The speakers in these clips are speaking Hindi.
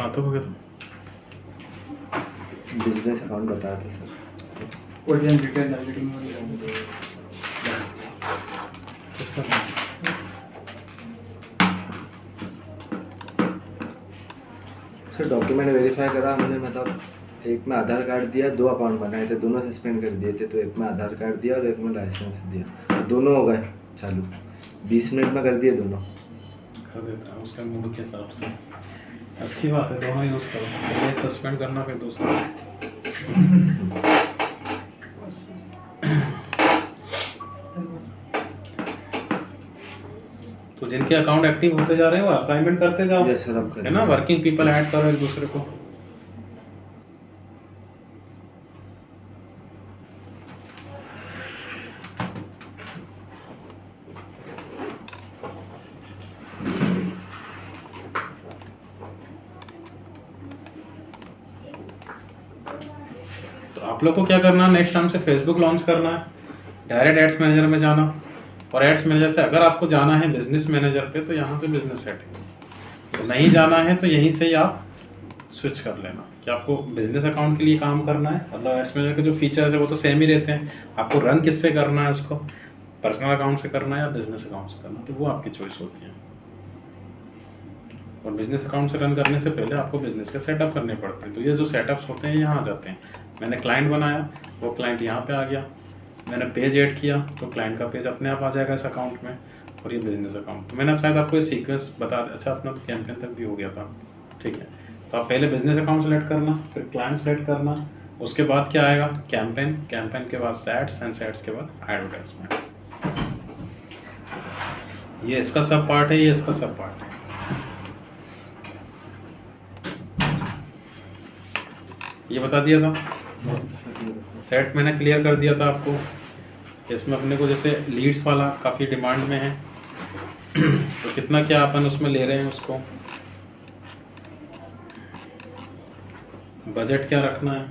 बनाते हो तो बिजनेस अकाउंट बताया था सर। ऑडियंस डिटेल टारगेटिंग वाली इसका सर डॉक्यूमेंट वेरीफाई करा मैंने, मतलब एक में आधार कार्ड दिया, 2 अकाउंट बनाए थे, दोनों सस्पेंड कर दिए थे। तो एक में आधार कार्ड दिया और एक में लाइसेंस दिया, दोनों हो गए चालू, 20 मिनट में कर दिए दोनों। कर देता है उसका मूड के हिसाब से। अच्छी बात है, दोनों यूज़ करो, एक सस्पेंड करना फिर दूसरा। तो जिनके अकाउंट एक्टिव होते जा रहे हैं वो असाइनमेंट करते जाओ। यस सर, अब है ना, वर्किंग पीपल ऐड करो एक दूसरे को। तो आप लोग को क्या करना है, नेक्स्ट टाइम से फेसबुक लॉन्च करना है, डायरेक्ट एड्स मैनेजर में जाना, और एड्स मैनेजर से अगर आपको जाना है बिजनेस मैनेजर पे तो यहाँ से बिजनेस सेटिंग, तो नहीं जाना है तो यहीं से ही आप स्विच कर लेना कि आपको बिजनेस अकाउंट के लिए काम करना है। मतलब एड्स मैनेजर के जो फीचर्स है वो तो सेम ही रहते हैं, आपको रन किससे करना है, उसको पर्सनल अकाउंट से करना है या बिजनेस अकाउंट से करना है, तो वो आपकी चॉइस होती है। और बिजनेस अकाउंट से रन करने से पहले आपको बिजनेस के सेटअप करने पड़ते हैं। तो ये जो सेटअप्स होते हैं यहाँ आ जाते हैं। मैंने क्लाइंट बनाया, वो क्लाइंट यहाँ पे आ गया, मैंने पेज ऐड किया तो क्लाइंट का पेज अपने आप आ जाएगा इस अकाउंट में, और ये बिजनेस अकाउंट। तो मैंने शायद आपको ये सीक्वेंस बता, अच्छा अपना तो कैंपेन तक भी हो गया था, ठीक है। तो आप पहले बिजनेस अकाउंट सेलेक्ट करना, फिर क्लाइंट सेलेक्ट करना, उसके बाद क्या आएगा, कैंपेन, कैंपेन के बाद सैट्स, एंड सैट्स के बाद एडवर्टाइजमेंट। ये इसका सब पार्ट है, ये इसका सब पार्ट है। ये बता दिया था, सेट मैंने क्लियर कर दिया था आपको। इसमें अपने को जैसे लीड्स वाला काफ़ी डिमांड में है तो कितना क्या अपन उसमें ले रहे हैं, उसको बजट क्या रखना है।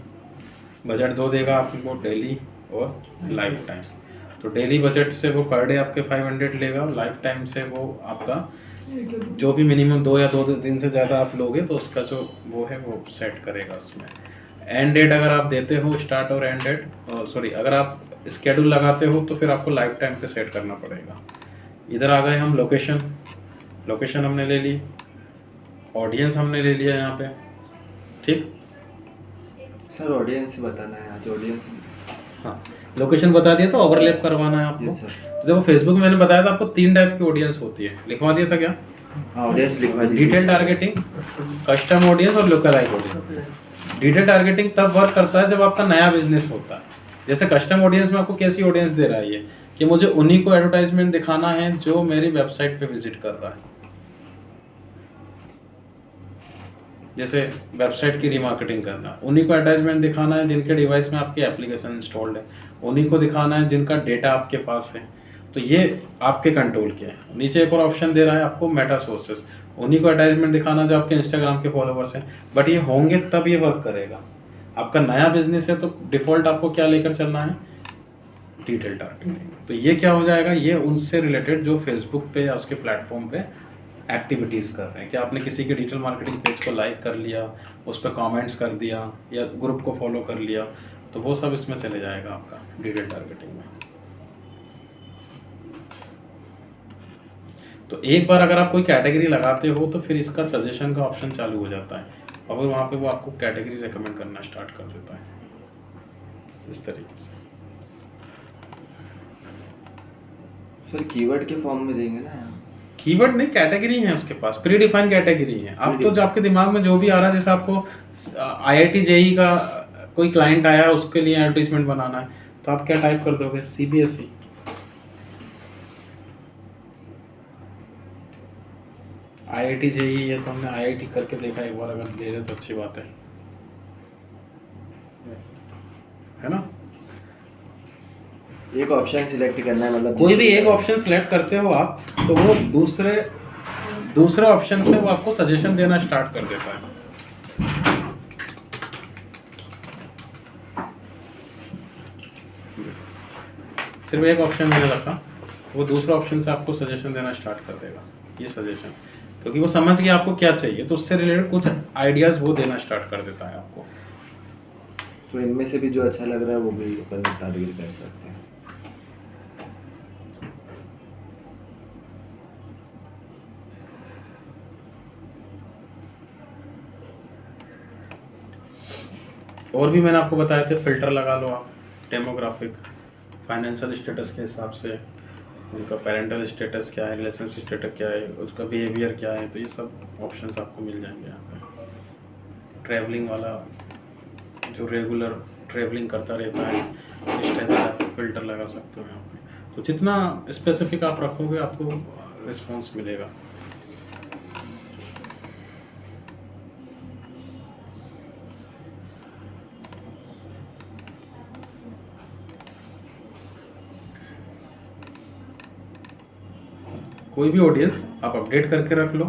बजट 2 देगा आपको, डेली और लाइफ टाइम। तो डेली बजट से वो पर डे आपके 500 लेगा, लाइफ टाइम से वो आपका जो भी मिनिमम 2 या 2 दिन से ज़्यादा आप लोगे तो उसका जो वो है वो सेट करेगा उसमें। एंड डेट अगर आप देते हो, स्टार्ट और एंड डेट, सॉरी अगर आप स्केड्यूल लगाते हो तो फिर आपको लाइफ टाइम पे सेट करना पड़ेगा। इधर आ गए हम लोकेशन, लोकेशन हमने ले ली, ऑडियंस हमने ले लिया यहाँ पे, ठीक। सर ऑडियंस बताना है आज, ऑडियंस। हाँ, लोकेशन बता दिया तो ओवरलैप करवाना है आपको। Yes sir. तो जब फेसबुक में मैंने बताया था आपको 3 टाइप की ऑडियंस होती है, लिखवा दिया था क्या? हाँ ऑडियंस लिखवा दीजिए। डिटेल टारगेटिंग, कस्टम ऑडियंस और लोकलाइज ऑडियंस। डिटेल टारगेटिंग तब वर्क करता है जब आपका नया बिजनेस होता है। जैसे कस्टम ऑडियंस में आपको कैसी ऑडियंस दे रहा है ये, कि मुझे उन्हीं को एडवर्टाइजमेंट दिखाना है जो मेरी वेबसाइट पे विजिट कर रहा है। जैसे वेबसाइट की रीमार्केटिंग करना, उन्हीं को एडवर्टाइजमेंट दिखाना है जिनके डिवाइस में आपकी एप्लीकेशन इंस्टॉल्ड है, उन्हीं को दिखाना है जिनका डेटा आपके पास है। तो ये आपके कंट्रोल के है। नीचे एक और ऑप्शन दे रहा है आपको मेटा सोर्सेस, उन्हीं को एडवर्टाइजमेंट दिखाना जो आपके इंस्टाग्राम के फॉलोवर्स हैं। बट ये होंगे तब ये वर्क करेगा। आपका नया बिजनेस है तो डिफ़ॉल्ट आपको क्या लेकर चलना है, डिटेल टारगेटिंग। तो ये क्या हो जाएगा, ये उनसे रिलेटेड जो फेसबुक पे या उसके प्लेटफॉर्म पे एक्टिविटीज़ कर रहे हैं, कि आपने किसी के डिजिटल मार्केटिंग पेज को लाइक कर लिया, उस पर कमेंट्स कर दिया या ग्रुप को फॉलो कर लिया, तो वो सब इसमें चले जाएगा आपका डिटेल टारगेटिंग में। तो एक बार अगर आप कोई कैटेगरी लगाते हो तो फिर इसका सजेशन का ऑप्शन चालू हो जाता है, और फिर वहाँ पे वो आपको कैटेगरी रेकमेंड करना स्टार्ट कर देता है इस तरीके से। सर कीवर्ड के फॉर्म में देंगे ना? कीवर्ड नहीं, कैटेगरी है उसके पास, प्री डिफाइंड कैटेगरी है। आप तो जो आपके दिमाग में जो भी आ रहा है, जैसे आपको IIT JEE का कोई क्लाइंट आया उसके लिए एडवर्टीजमेंट बनाना है, तो आप क्या टाइप कर दोगे, CBSE। IIT JEE है तो हमने IIT करके देखा एक बार, अगर ले रहे तो अच्छी बात है ना। एक ऑप्शन सिलेक्ट करना है, मतलब कोई भी एक ऑप्शन सेलेक्ट करते हो आप तो वो दूसरे ऑप्शन से वो आपको सजेशन देना स्टार्ट कर देता है। सिर्फ एक ऑप्शन मैंने रखा, वो दूसरा ऑप्शन से आपको सजेशन देना स्टार्ट कर देगा। ये सजेशन क्योंकि वो समझ गया आपको क्या चाहिए, तो उससे रिलेटेड कुछ आइडियाज़ वो देना स्टार्ट कर देता है आपको। तो इनमें से भी जो अच्छा लग रहा है वो भी अपन दादागिरी कर सकते हैं। और भी मैंने आपको बताए थे, फिल्टर लगा लो आप, डेमोग्राफिक, फाइनेंशियल स्टेटस के हिसाब से, उनका पेरेंटल स्टेटस क्या है, रिलेशनशिप स्टेटस क्या है, उसका बिहेवियर क्या है, तो ये सब ऑप्शंस आपको मिल जाएंगे यहाँ पे। ट्रैवलिंग वाला, जो रेगुलर ट्रैवलिंग करता रहता है, इस टाइप से आप फिल्टर लगा सकते हो यहाँ पे। तो जितना स्पेसिफिक आप रखोगे आपको रिस्पॉन्स मिलेगा। कोई भी ऑडियंस आप अपडेट करके रख लो,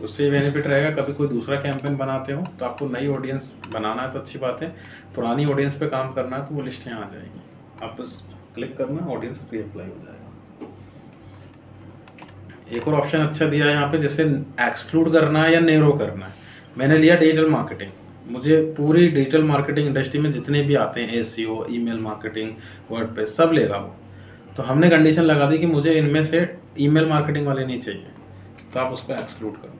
उससे ये बेनिफिट रहेगा। कभी कोई दूसरा कैंपेन बनाते हो तो आपको नई ऑडियंस बनाना है तो अच्छी बात है, पुरानी ऑडियंस पे काम करना है तो वो लिस्ट यहाँ आ जाएगी, आप बस क्लिक करना, ऑडियंस री अप्लाई हो जाएगा। एक और ऑप्शन अच्छा दिया है यहाँ पे, जैसे एक्सक्लूड करना है या नेरो करना है। मैंने लिया डिजिटल मार्केटिंग, मुझे पूरी डिजिटल मार्केटिंग इंडस्ट्री में जितने भी आते हैं, एसईओ, ईमेल मार्केटिंग, वर्डप्रेस, सब लेगा वो। तो हमने कंडीशन लगा दी कि मुझे इनमें से ईमेल मार्केटिंग वाले नहीं चाहिए, तो आप उसको एक्सक्लूड करो।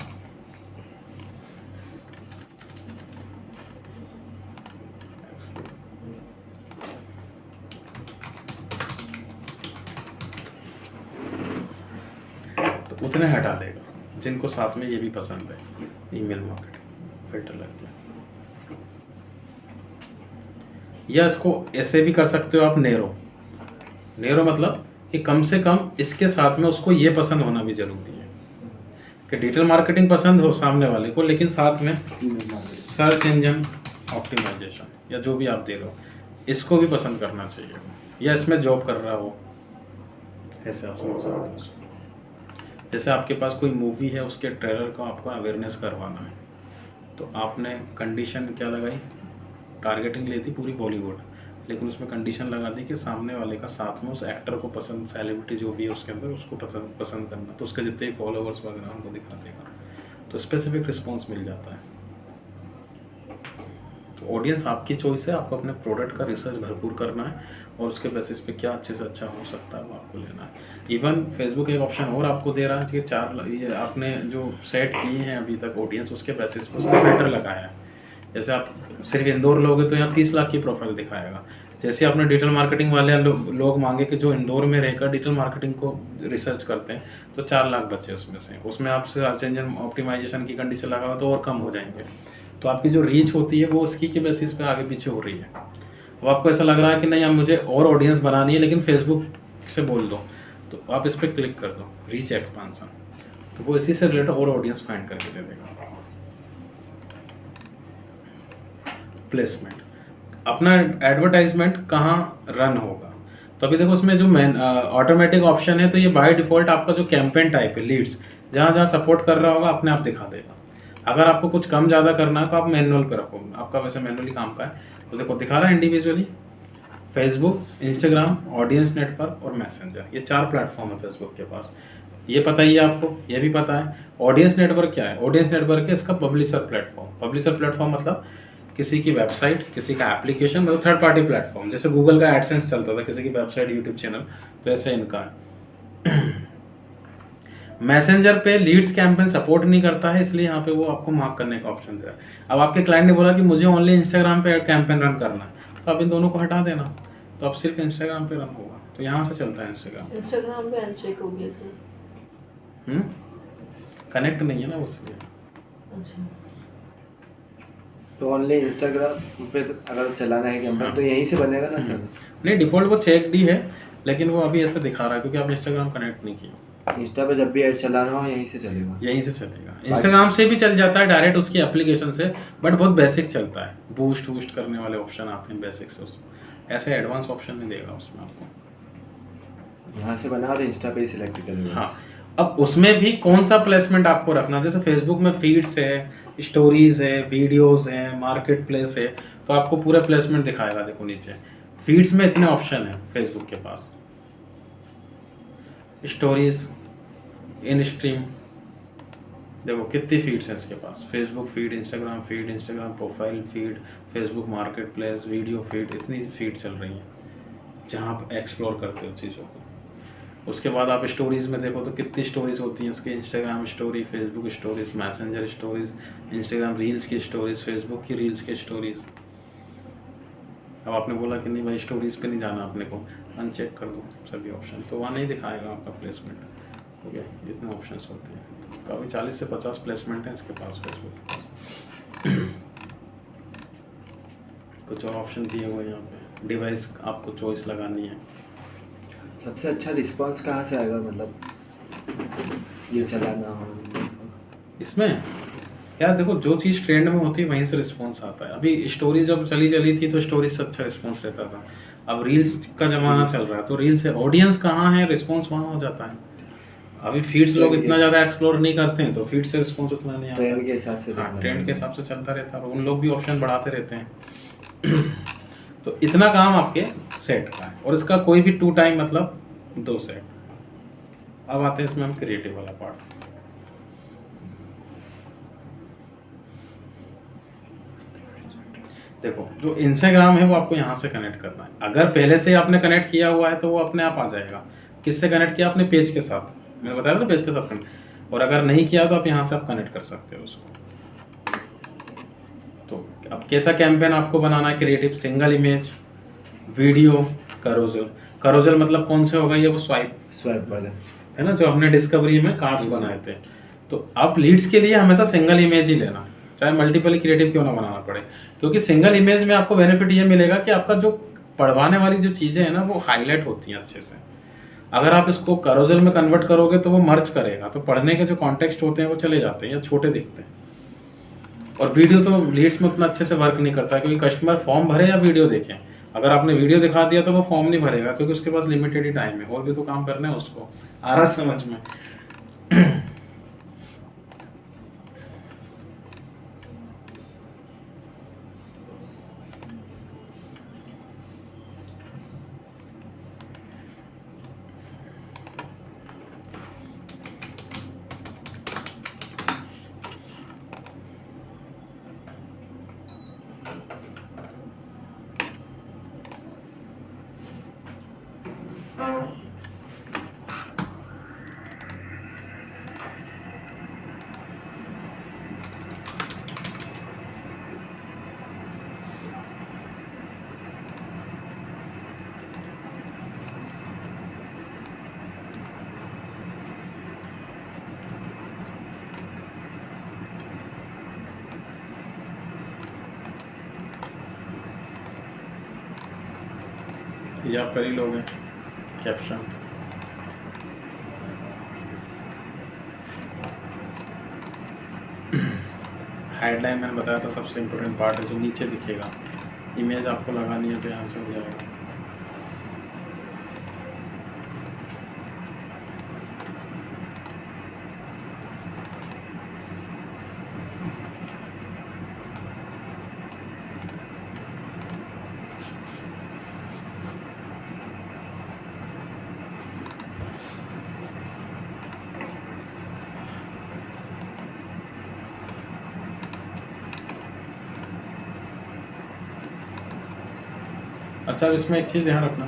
तो उतने हटा देगा जिनको साथ में ये भी पसंद है, ईमेल मार्केटिंग फिल्टर लग गया। या इसको ऐसे भी कर सकते हो आप, नेरो मतलब कि कम से कम इसके साथ में उसको ये पसंद होना भी जरूरी है कि डिजिटल मार्केटिंग पसंद हो सामने वाले को, लेकिन साथ में सर्च इंजन ऑप्टिमाइजेशन या जो भी आप दे रहे हो इसको भी पसंद करना चाहिए, या इसमें जॉब कर रहा हो, ऐसे आप समझ सकते हो उसको। जैसे आपके पास कोई मूवी है, उसके ट्रेलर का आपको अवेयरनेस करवाना है, तो आपने कंडीशन क्या लगाई, टारगेटिंग ली थी पूरी बॉलीवुड, लेकिन उसमें कंडीशन लगा दी कि सामने वाले का साथ में उस एक्टर को पसंद, सेलिब्रिटी जो भी है उसके अंदर, उसको पसंद करना, तो उसके जितने भी फॉलोअर्स वगैरह उनको दिखा देगा, तो स्पेसिफिक रिस्पॉन्स मिल जाता है। तो ऑडियंस आपकी चॉइस है, आपको अपने प्रोडक्ट का रिसर्च भरपूर करना है और उसके बेसिस पे क्या अच्छे से अच्छा हो सकता है वो आपको लेना है। इवन फेसबुक एक ऑप्शन और आपको दे रहा है कि ये आपने जो सेट किए हैं अभी तक ऑडियंस, उसके बेसिस पे उसका फिल्टर लगाया है। जैसे आप सिर्फ इंदौर लोगे तो यहाँ 30 लाख की प्रोफाइल दिखाएगा। जैसे आपने डिजिटल मार्केटिंग वाले लोग मांगे कि जो इंदौर में रहकर डिजिटल मार्केटिंग को रिसर्च करते हैं, तो 4 लाख बचे उसमें आप सर्च इंजन ऑप्टिमाइजेशन की कंडीशन लगाओ तो और कम हो जाएंगे। तो आपकी जो रीच होती है वो उसकी के बेसिस पे आगे पीछे हो रही है। अब आपको ऐसा लग रहा है कि नहीं अब मुझे और ऑडियंस बनानी है, लेकिन फेसबुक से बोल दो, तो आप इस पर क्लिक कर दो, रीच एक्सपांसन, तो वो इसी से रिलेटेड और ऑडियंस फाइंड करके दे देगा। प्लेसमेंट, अपना एडवर्टाइजमेंट कहाँ रन होगा, तो अभी देखो उसमें जो ऑटोमेटिक ऑप्शन है, तो ये बाय डिफॉल्ट आपका जो कैंपेन टाइप है, लीड्स जहाँ जहाँ सपोर्ट कर रहा होगा अपने आप दिखा देगा। अगर आपको कुछ कम ज़्यादा करना है तो आप मैनुअल पे रखो, आपका वैसे मैनुअली काम का है, तो देखो दिखा रहा है individually, Facebook, Instagram, audience network और मैसेंजर, ये 4 प्लेटफॉर्म है फेसबुक के पास। ये पता ही है आपको, ये भी पता है। ऑडियंस नेटवर्क क्या है, ऑडियंस नेटवर्क है इसका पब्लिशर प्लेटफॉर्म। पब्लिशर प्लेटफॉर्म मतलब किसी की वेबसाइट, किसी का एप्लीकेशन, मतलब थर्ड पार्टी प्लेटफॉर्म, जैसे गूगल का एडसेंस चलता था, किसी की वेबसाइट, यूट्यूब चैनल, तो ऐसे इनका है। मैसेंजर पे लीड्स कैंपेन सपोर्ट नहीं करता है, इसलिए यहाँ पे वो आपको मार्क करने का ऑप्शन दे रहा है। अब आपके क्लाइंट ने बोला कि मुझे ओनली इंस्टाग्राम पे कैंपेन रन करना है, तो आप इन दोनों को हटा देना, तो अब सिर्फ इंस्टाग्राम पे रन होगा, तो यहाँ से चलता है इंस्टाग्राम पे अनचेक हो गया सर। कनेक्ट नहीं है ना उसलिए। अच्छा, तो ओनली इंस्टाग्राम पे अगर चलाना है कैंपेन तो यहीं से बनेगा ना सर? नहीं, डिफॉल्ट वो चेक डी है, लेकिन वो अभी ऐसा दिखा रहा है क्योंकि आपने इंस्टाग्राम कनेक्ट नहीं किया। इंस्टा पे जब भी ऐड चलाना हो यहीं से चलेगा? यहीं से चलेगा, इंस्टाग्राम से भी चल जाता है डायरेक्ट उसकी एप्लीकेशन से, बट बहुत बेसिक चलता है, बूस्ट करने वाले ऑप्शन आते हैं बेसिक से, उसमें ऐसे एडवांस ऑप्शन नहीं देगा उसमें आपको। यहाँ से बना और इंस्टा पे ही सिलेक्ट करेगा। हाँ, अब उसमें भी कौन सा प्लेसमेंट आपको रखना, जैसे फेसबुक में फीड्स है, स्टोरीज है, वीडियोस है, मार्केट प्लेस है, तो आपको पूरा प्लेसमेंट दिखाएगा। देखो नीचे फीड्स में इतने ऑप्शन है फेसबुक के पास, स्टोरीज, इन स्ट्रीम, देखो कितनी फीड्स हैं इसके पास, Facebook feed, Instagram profile feed, Facebook marketplace, video feed, इतनी फीड चल रही हैं जहाँ आप एक्सप्लोर करते हो चीज़ों को। उसके बाद आप स्टोरीज़ में देखो तो कितनी स्टोरीज़ होती हैं इसके, Instagram story, Facebook stories, messenger stories, Instagram reels की स्टोरीज़, फेसबुक की रील्स की स्टोरीज़। अब आपने बोला कि नहीं भाई स्टोरीज़ पे नहीं जाना अपने को, अनचेक कर दो सभी ऑप्शन, तो वहाँ नहीं दिखाएगा आपका प्लेसमेंट। हो गया, इतने ऑप्शंस होते हैं, काफ़ी 40 से 50 प्लेसमेंट हैं इसके पास, फेसबुक के पास। कुछ और ऑप्शन दिए हुए हैं यहाँ पे, डिवाइस आपको चॉइस लगानी है। सबसे अच्छा रिस्पांस कहाँ से आएगा, मतलब ये चलाना हो इसमें यार देखो, जो चीज़ ट्रेंड में होती है वहीं से रिस्पॉन्स आता है। अभी स्टोरी जब चली थी तो स्टोरी से अच्छा रिस्पॉन्स रहता था। अब रील्स का ज़माना चल रहा है तो रील्स से ऑडियंस कहाँ है, रिस्पॉन्स वहाँ हो जाता है। अभी फीड्स लोग इतना ज़्यादा एक्सप्लोर नहीं करते हैं तो फीड से रिस्पॉन्स उतना नहीं आता। ट्रेंड के हिसाब से हाँ, ट्रेंड के हिसाब से चलता रहता है और उन लोग भी ऑप्शन बढ़ाते रहते हैं। तो इतना काम आपके सेट का है, और इसका कोई भी 2 टाइम मतलब 2 सेट। अब आते हैं इसमें हम क्रिएटिव वाला पार्ट। देखो जो इंस्टाग्राम है वो आपको यहाँ से कनेक्ट करना है। अगर पहले से आपने कनेक्ट किया हुआ है तो वो अपने आप आ जाएगा। किससे कनेक्ट किया? अपने पेज के साथ, मैंने बताया था ना पेज के साथ कनेक्ट। और अगर नहीं किया तो आप यहाँ से आप कनेक्ट कर सकते हो उसको। तो अब कैसा कैंपेन आपको बनाना है? क्रिएटिव, सिंगल इमेज, वीडियो, करोजल मतलब कौन से होगा? ये वो स्वाइप वाले है ना, जो हमने डिस्कवरी में कार्ड्स बनाए थे। तो आप लीड्स के लिए हमेशा सिंगल इमेज ही लेना, चाहे मल्टीपल क्रिएटिव क्यों ना बनाना पड़े, क्योंकि सिंगल इमेज में आपको बेनिफिट ये मिलेगा कि आपका जो पढ़वाने वाली जो चीज़ें हैं ना वो हाईलाइट होती हैं अच्छे से। अगर आप इसको करोजल में कन्वर्ट करोगे तो वो मर्ज करेगा, तो पढ़ने के जो कॉन्टेक्स्ट होते हैं वो चले जाते हैं या छोटे दिखते हैं। और वीडियो तो लीड्स में उतना अच्छे से वर्क नहीं करता, क्योंकि कस्टमर फॉर्म भरे या वीडियो देखें। अगर आपने वीडियो दिखा दिया तो वो फॉर्म नहीं भरेगा, क्योंकि उसके पास लिमिटेड ही टाइम है, और भी तो काम करना है उसको। आ रहा समझ में? ये आप कर ही लोगे कैप्शन। हेडलाइन मैंने बताया था सबसे इम्पोर्टेंट पार्ट है, जो नीचे दिखेगा। इमेज आपको लगानी है तो यहाँ से हो जाएगा। अच्छा, अब इसमें एक चीज़ ध्यान रखना,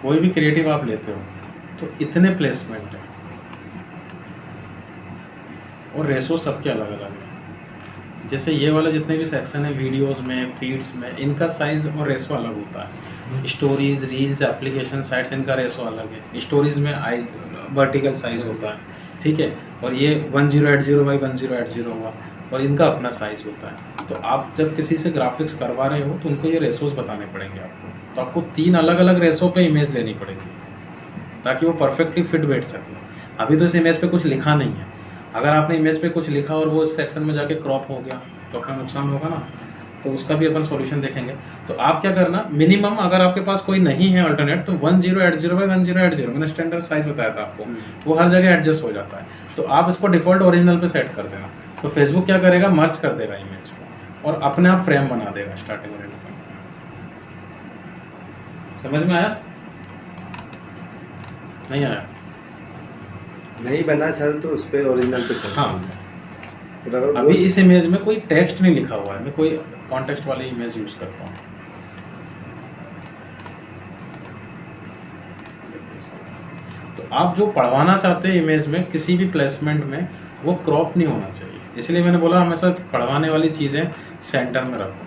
कोई भी क्रिएटिव आप लेते हो तो इतने प्लेसमेंट है और रेशो सबके अलग अलग है। जैसे ये वाला जितने भी सेक्शन है वीडियोस में, फीड्स में, इनका साइज़ और रेशो अलग होता है। स्टोरीज, रील्स, एप्लीकेशन साइट्स, इनका रेशो अलग है। स्टोरीज में वर्टिकल साइज़ होता है, ठीक है, और ये 1080 बाई 1080 हुआ, और इनका अपना साइज़ होता है। तो आप जब किसी से ग्राफिक्स करवा रहे हो तो उनको ये रेशोज बताने पड़ेंगे आपको। तो आपको 3 अलग अलग रेशो पे इमेज लेनी पड़ेगी ताकि वो परफेक्टली फिट बैठ सके। अभी तो इस इमेज पे कुछ लिखा नहीं है। अगर आपने इमेज पे कुछ लिखा और वो इस सेक्शन में जाके क्रॉप हो गया तो अपना नुकसान होगा ना, तो उसका भी अपन सॉल्यूशन देखेंगे। तो आप क्या करना, मिनिमम अगर आपके पास कोई नहीं है अल्टरनेट तो 1080 बाई 1080, मैंने स्टैंडर्ड साइज बताया था आपको, वो हर जगह एडजस्ट हो जाता है। तो आप इसको डिफॉल्ट ओरिजिनल पे सेट कर देना, तो फेसबुक क्या करेगा, मर्ज कर देगा इमेज को। और अपने आप फ्रेम बना देगा स्टार्टिंग और एंड पॉइंट। समझ में आया? नहीं आया? नहीं बना सर तो उस पर ओरिजिनल पे सेट हाँ। करना है। और अगर अभी वो- इस इमेज में कोई टेक्स्ट नहीं लिखा हुआ है, मैं कोई कॉन्टेक्स्ट वाली इमेज यूज करता हूँ। तो आप जो पढ़वाना चाहते हैं इमेज में किसी भी प्लेसमेंट में, वो क्रॉप नहीं होना चाहिए। इसलिए मैंने बोला हमेशा पढ़वाने वाली चीज़ें सेंटर में रखो।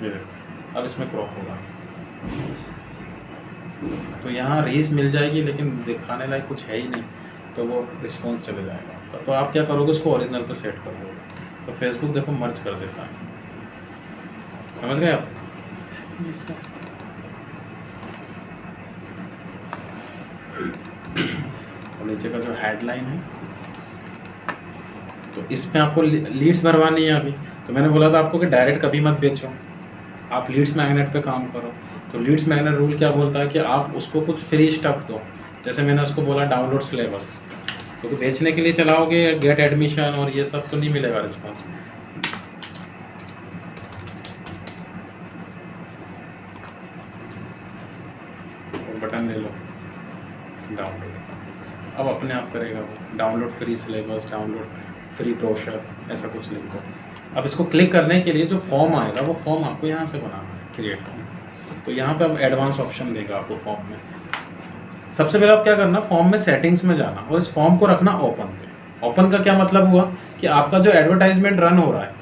ये देखो, अब इसमें क्रॉप होगा तो यहाँ रीच मिल जाएगी, लेकिन दिखाने लायक कुछ है ही नहीं, तो वो रिस्पॉन्स चले जाएगा आपका। तो आप क्या करोगे, उसको ओरिजिनल पे सेट कर दोगे। तो फेसबुक देखो मर्ज कर देता है। समझ गए आप? और नीचे का जो हेडलाइन है, तो इसमें आपको लीड्स भरवानी है अभी। तो मैंने बोला था आपको कि डायरेक्ट कभी मत बेचो, आप लीड्स मैग्नेट पे काम करो। तो लीड्स मैग्नेट रूल क्या बोलता है कि आप उसको कुछ फ्री स्टफ दो। जैसे मैंने उसको बोला डाउनलोड सिलेबस, क्योंकि बेचने के लिए चलाओगे गेट एडमिशन और ये सब तो नहीं मिलेगा रिस्पॉन्स। बटन ले लो, डाउनलोड, अब अपने आप करेगा वो। Download free syllabus, download free brochure, ऐसा कुछ लिख दो। अब इसको क्लिक करने के लिए जो फॉर्म आएगा वो फॉर्म आपको यहाँ से बनाना है, क्रिएट फॉर्म। तो यहाँ पे अब एडवांस ऑप्शन देगा आपको फॉर्म में। सबसे पहले आप क्या करना, फॉर्म में सेटिंग्स में जाना और इस फॉर्म को रखना ओपन पे। ओपन का क्या मतलब हुआ कि आपका जो एडवर्टाइजमेंट रन हो रहा है,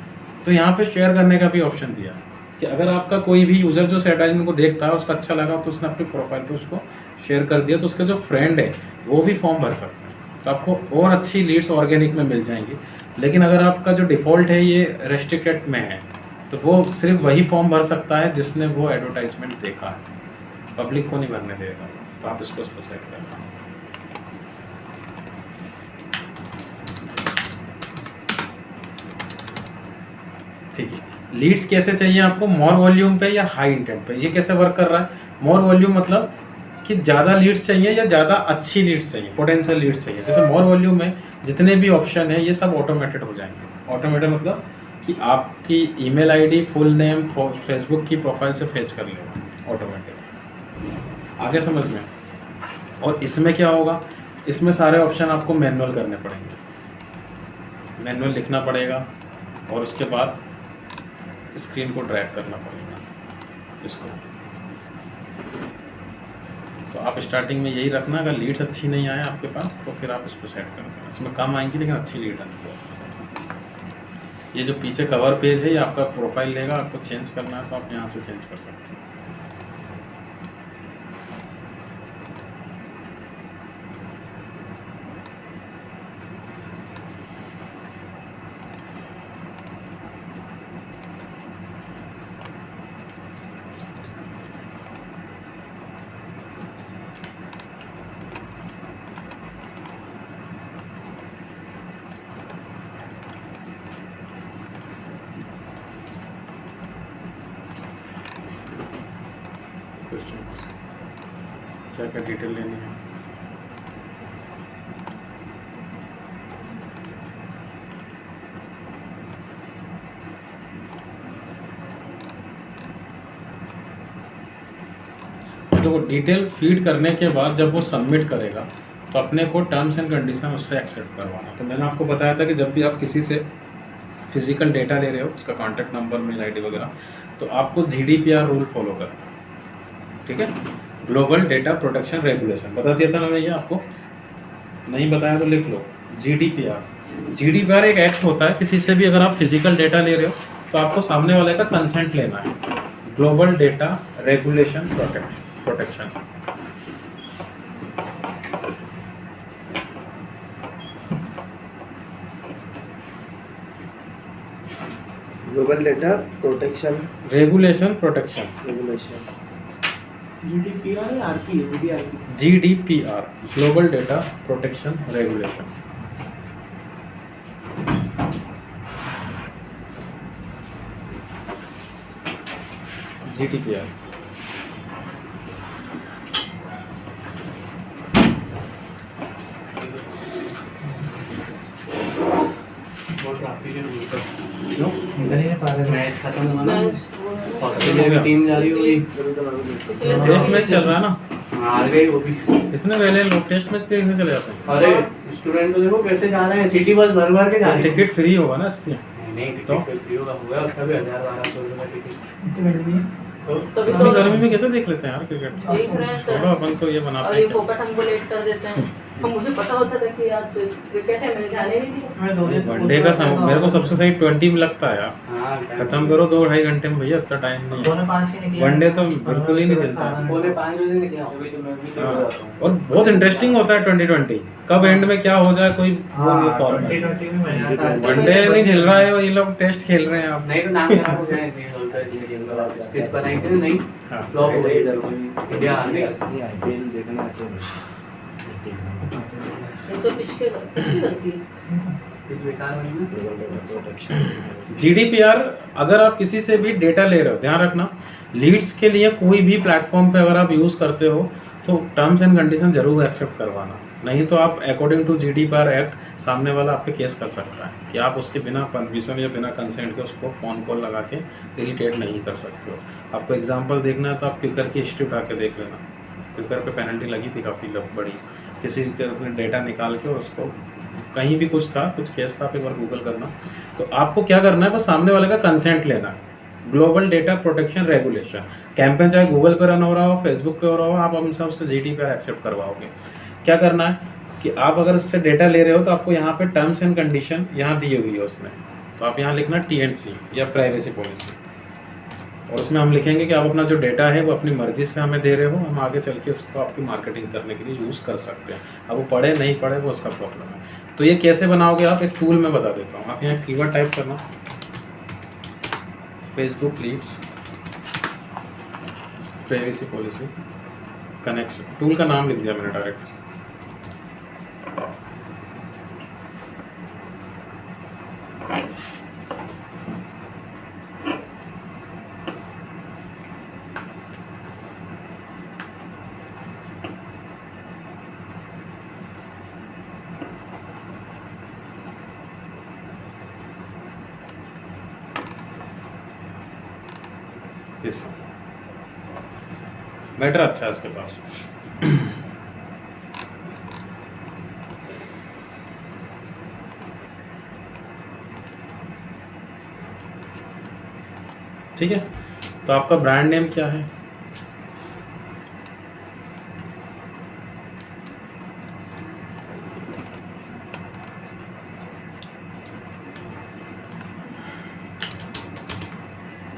तो यहाँ पे शेयर करने का भी ऑप्शन दिया कि अगर आपका कोई भी यूज़र जो एडवर्टाइजमेंट को देखता है उसका अच्छा लगा तो उसने अपनी प्रोफाइल पे उसको शेयर कर दिया, तो उसके जो फ्रेंड है वो भी फॉर्म भर सकते हैं। तो आपको और अच्छी लीड्स ऑर्गेनिक में मिल जाएंगी। लेकिन अगर आपका जो डिफ़ॉल्ट है ये रेस्ट्रिक्टेड में है, तो वो सिर्फ वही फॉर्म भर सकता है जिसने वो एडवर्टाइजमेंट देखा है, पब्लिक को नहीं भरने देगा। तो आप इसको सेट करना। ठीक है, लीड्स कैसे चाहिए आपको, मोर वॉल्यूम पे या हाई इंटेंट पे? ये कैसे वर्क कर रहा है? मोर वॉल्यूम मतलब कि ज़्यादा लीड्स चाहिए या ज़्यादा अच्छी लीड्स चाहिए, पोटेंशियल लीड्स चाहिए। जैसे मोर वॉल्यूम में जितने भी ऑप्शन है ये सब ऑटोमेटेड हो जाएंगे। ऑटोमेटेड मतलब कि आपकी email ID, full name, Facebook की प्रोफाइल से फेच कर लेगा ऑटोमेटेड। आगे समझ में? और इसमें क्या होगा, इसमें सारे ऑप्शन आपको मैनुअल करने पड़ेंगे, मैनुअल लिखना पड़ेगा और उसके बाद स्क्रीन को ड्रैग करना पड़ेगा इसको। तो आप स्टार्टिंग में यही रखना, अगर लीड्स अच्छी नहीं आए आपके पास तो फिर आप इस पर सेट कर देना। इसमें कम आएंगी लेकिन अच्छी लीड आएंगी। ये जो पीछे कवर पेज है ये आपका प्रोफाइल लेगा, आपको चेंज करना है तो आप यहाँ से चेंज कर सकते हैं। क्वेश्चंस, क्या क्या डिटेल लेनी है? तो वो डिटेल फीड करने के बाद जब वो सबमिट करेगा तो अपने को टर्म्स एंड कंडीशन उससे एक्सेप्ट करवाना। तो मैंने आपको बताया था कि जब भी आप किसी से फिजिकल डेटा ले रहे हो, उसका कॉन्टैक्ट नंबर, मेल आईडी वगैरह, तो आपको GDPR रूल फॉलो करना है। ठीक है, ग्लोबल डेटा प्रोटेक्शन रेगुलेशन बता दिया था ना मैं, ये आपको नहीं बताया तो लिख लो। GDPR एक एक्ट होता है, किसी से भी अगर आप फिजिकल डेटा ले रहे हो तो आपको सामने वाले का कंसेंट लेना है। Global data regulation protection. Global data protection regulation protection, regulation GDPR या RP? GDPR global data protection regulation. GDPR report काफी दिन हुई तो क्यों? मैच खत्म हुआ ना, मैच ऑस्ट्रेलिया की टीम जा रही होगी, इसलिए टेस्ट मैच चल रहा है ना, हार गई वो भी। इतने पहले लोग टेस्ट मैच देखने चले जाते हैं। अरे स्टूडेंट तो देखो कैसे जा रहे हैं, सिटी बस भर भर के जा तो रहे हैं। टिकट फ्री होगा ना इसलिए। नहीं तो? टिकट फ्री होगा, हुआ है उसका भी 1000-1200 रुपये का टिकट। इतने गर्मी है। तो तभी इतनी तो गर्मी में कैसे देख लेते हैं यार क्रिकेट? देख रहे हैं छोड़ो सर, अपन तो ये बनाते और ये हैं क्या? फोकट हमको लेट कर देते हैं। हम मुझे पता होता था कि आज क्रिकेट है, मैंने ध्यान ही नहीं दिया। मैं धोनी से वनडे का समय मेरे को सबसे सही 20 में लगता है यार। हाँ खत्म करो 2-2.5 घंटे में भैया, इतना टाइम नहीं है। 2:05 के निकले। वनडे तो बिल्कुल ही नहीं चलता है। 4:45 बजे निकला हूँ, अभी तो मैं भी हाँ, लेट हो जाता हूँ। और बहुत इंटरेस्टिंग होता है 2020, कब एंड में क्या हो जाए कोई वो नहीं फॉर्म है। 2020 में मजा आता है। वनडे नहीं झेल रहा है और ये लोग टेस्ट खेल रहे हैं आप। नहीं तो नाम खराब हो जाए, नहीं होता है इसलिए खेल रहा है। पिच बनाई थी ना, नहीं हाँ। फ्लॉप हो गई इधर, इंडिया हार गई। नहीं आईपीएल देखना आते हैं ये तो पिच की गलती है। पिच बेकार बनी ना। GDPR, अगर आप किसी से भी डेटा ले रहे हो, ध्यान रखना, लीड्स के लिए कोई भी प्लेटफॉर्म पे अगर आप यूज़ करते हो तो टर्म्स एंड कंडीशन जरूर एक्सेप्ट करवाना, नहीं तो आप अकॉर्डिंग टू GDPR एक्ट सामने वाला आप पे केस कर सकता है कि आप उसके बिना परमिशन या बिना कंसेंट के उसको फ़ोन कॉल लगा के इरिटेट नहीं कर सकते हो। आपको एग्जांपल देखना है तो आप क्विकर की हिस्ट्री उठा के देख लेना, क्विकर पे पेनल्टी लगी थी काफ़ी बड़ी, किसी के अपने डेटा निकाल के और उसको कहीं भी कुछ था, कुछ केस था, आप एक बार गूगल करना। तो आपको क्या करना है, बस सामने वाले का कंसेंट लेना है। Global data protection regulation campaign चाहे गूगल पे रन हो रहा हो, फेसबुक पे हो रहा हो, आप हम सबसे GDPR एक्सेप्ट करवाओगे। क्या करना है कि आप अगर उससे डेटा ले रहे हो तो आपको यहाँ पे टर्म्स एंड कंडीशन यहाँ दी हुई है उसने, तो आप यहाँ लिखना TNC या प्राइवेसी पॉलिसी, और उसमें हम लिखेंगे कि आप अपना जो डेटा है वो अपनी मर्जी से हमें दे रहे हो, हम आगे चल के उसको आपकी मार्केटिंग करने के लिए यूज़ कर सकते हैं। अब वो पढ़े नहीं पढ़े वो उसका प्रॉब्लम है। तो ये कैसे बनाओगे आप, एक टूल में बता देता हूँ। आप यहाँ कीवर्ड टाइप करना, Facebook leads privacy policy connection, tool का नाम लिख दिया मैंने डायरेक्ट। दिस मैटर अच्छा है इसके पास। ठीक है, तो आपका ब्रांड नेम क्या है?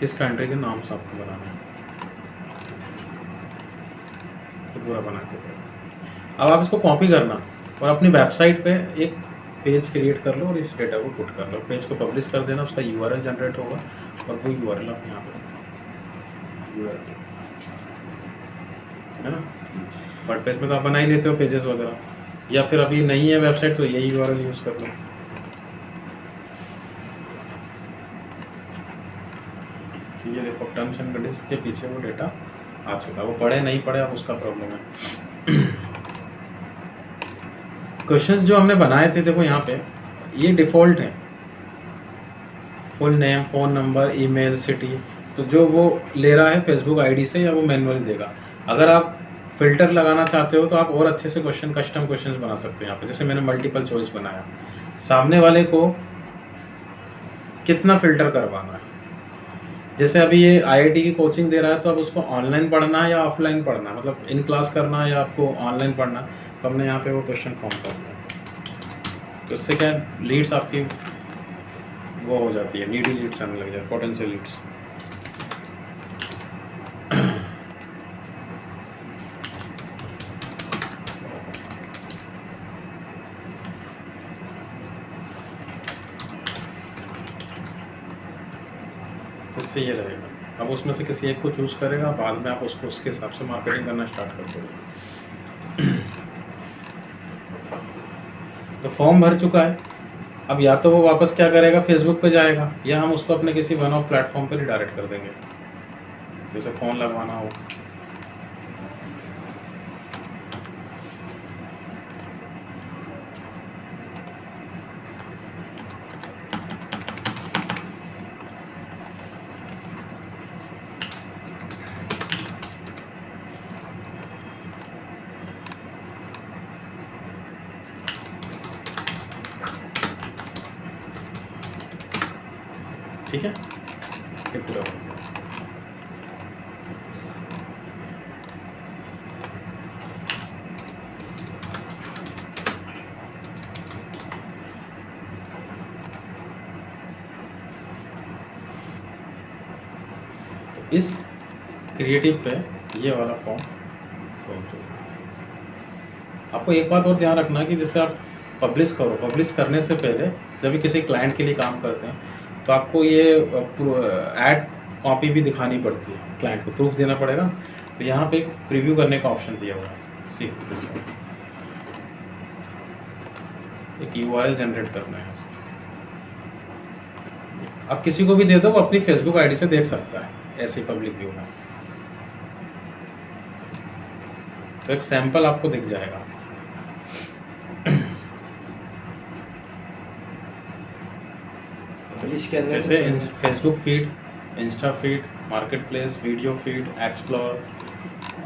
किस कंट्री के नाम से आपको बनाना है, तो पूरा बना के दो। अब आप इसको कॉपी करना और अपनी वेबसाइट पे एक पेज क्रिएट कर लो और इस डेटा को पुट कर लो, पेज को पब्लिश कर देना, उसका URL जनरेट होगा और वो URL आप यहाँ पे है ना। वर्डप्रेस में तो आप बना ही लेते हो पेजेस वगैरह, या फिर अभी नहीं है वेबसाइट तो यही URL यूज़ कर लो। ये देखो टर्म्स एंड कंडीशंस के पीछे वो डेटा आ चुका है, वो पढ़े नहीं पढ़े अब उसका प्रॉब्लम है। क्वेश्चंस जो हमने बनाए थे देखो यहाँ पे ये डिफ़ॉल्ट है, full name, phone number, email, city, तो जो वो ले रहा है फेसबुक आईडी से या वो मैनुअली देगा। अगर आप फिल्टर लगाना चाहते हो तो आप और अच्छे से क्वेश्चन, कस्टम क्वेश्चंस बना सकते हैं यहाँ पे, जैसे मैंने मल्टीपल चॉइस बनाया, सामने वाले को कितना फ़िल्टर करवाना है। जैसे अभी ये IIT की कोचिंग दे रहा है तो अब उसको ऑनलाइन पढ़ना है या ऑफलाइन पढ़ना है, मतलब इन क्लास करना है या आपको ऑनलाइन पढ़ना, तो हमने यहाँ पे वो क्वेश्चन फॉर्म कर दिया। तो इससे क्या लीड्स आपकी वो हो जाती है, नीडी लीड्स आने लग जाए, पोटेंशियल लीड्स। इससे ये रहेगा। अब उसमें से किसी एक को चूज़ करेगा, बाद में आप उसको उसके हिसाब से मार्केटिंग करना स्टार्ट कर दोगे। तो फॉर्म भर चुका है, अब या तो वो वापस क्या करेगा, फेसबुक पे जाएगा, या हम उसको अपने किसी वन ऑफ प्लेटफॉर्म पे रिडायरेक्ट कर देंगे, जैसे फ़ोन लगवाना हो। ठीक है, ये पूरा हो गया। तो इस क्रिएटिव पे ये वाला फॉर्म हो चुका। आपको एक बात और ध्यान रखना है कि जैसे आप पब्लिश करो, पब्लिश करने से पहले जब भी किसी क्लाइंट के लिए काम करते हैं तो आपको ये ऐड कॉपी भी दिखानी पड़ती है, क्लाइंट को प्रूफ देना पड़ेगा। तो यहाँ पे एक प्रीव्यू करने का ऑप्शन दिया हुआ है, सी एक URL जनरेट करना है। आप किसी को भी दे दो, वो अपनी फेसबुक आईडी से देख सकता है ऐसे पब्लिक व्यू में। तो एक सैंपल आपको दिख जाएगा। पब्लिश के अंदर जैसे Facebook feed, Insta feed, market place, video feed, explore,